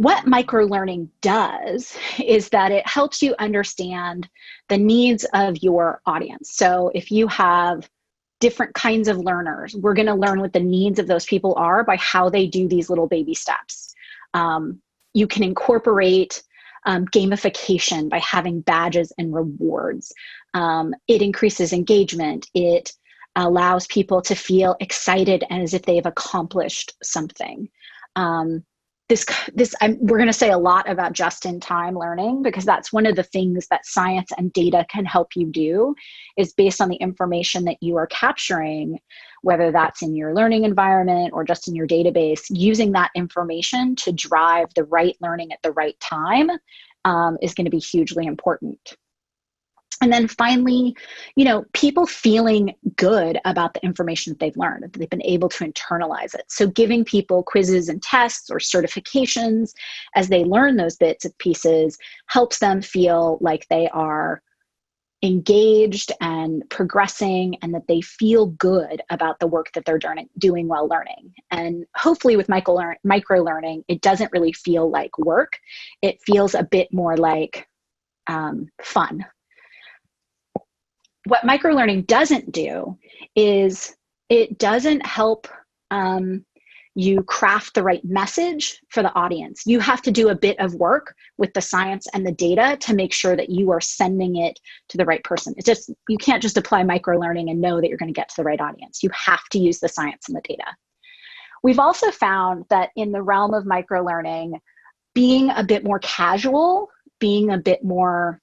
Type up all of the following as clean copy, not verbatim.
What microlearning does is that it helps you understand the needs of your audience. So if you have different kinds of learners, we're going to learn what the needs of those people are by how they do these little baby steps. You can incorporate gamification by having badges and rewards. It increases engagement. It allows people to feel excited and as if they've accomplished something. We're going to say a lot about just-in-time learning, because that's one of the things that science and data can help you do, is based on the information that you are capturing, whether that's in your learning environment or just in your database, using that information to drive the right learning at the right time is going to be hugely important. And then finally, people feeling good about the information that they've learned, that they've been able to internalize it. So giving people quizzes and tests or certifications as they learn those bits and pieces helps them feel like they are engaged and progressing, and that they feel good about the work that they're doing while learning. And hopefully with microlearning, it doesn't really feel like work. It feels a bit more like fun. What microlearning doesn't do is it doesn't help you craft the right message for the audience. You have to do a bit of work with the science and the data to make sure that you are sending it to the right person. You can't just apply microlearning and know that you're going to get to the right audience. You have to use the science and the data. We've also found that in the realm of microlearning, being a bit more casual, being a bit more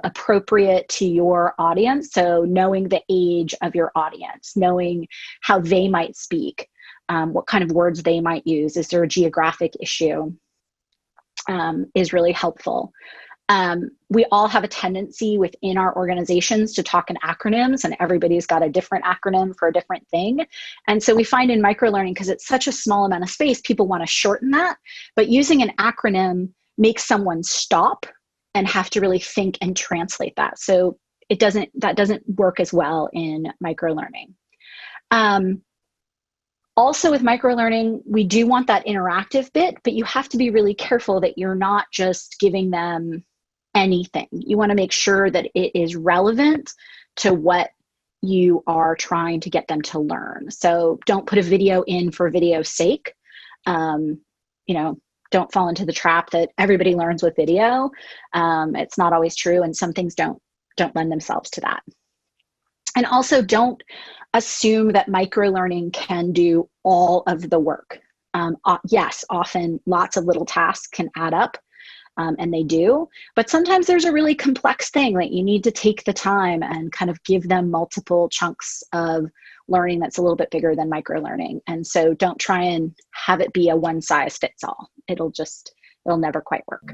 appropriate to your audience. So knowing the age of your audience, knowing how they might speak, what kind of words they might use, is there a geographic issue, is really helpful. We all have a tendency within our organizations to talk in acronyms, and everybody's got a different acronym for a different thing. And so we find in microlearning, because it's such a small amount of space, people want to shorten that, but using an acronym makes someone stop and have to really think and translate that. So that doesn't work as well in microlearning. Also with microlearning, we do want that interactive bit, but you have to be really careful that you're not just giving them anything. You want to make sure that it is relevant to what you are trying to get them to learn. So don't put a video in for video's sake. Don't fall into the trap that everybody learns with video. It's not always true, and some things don't lend themselves to that. And also don't assume that microlearning can do all of the work. Yes, often lots of little tasks can add up, and they do, but sometimes there's a really complex thing that you need to take the time and kind of give them multiple chunks of learning that's a little bit bigger than microlearning. And so don't try and have it be a one size fits all. It'll never quite work.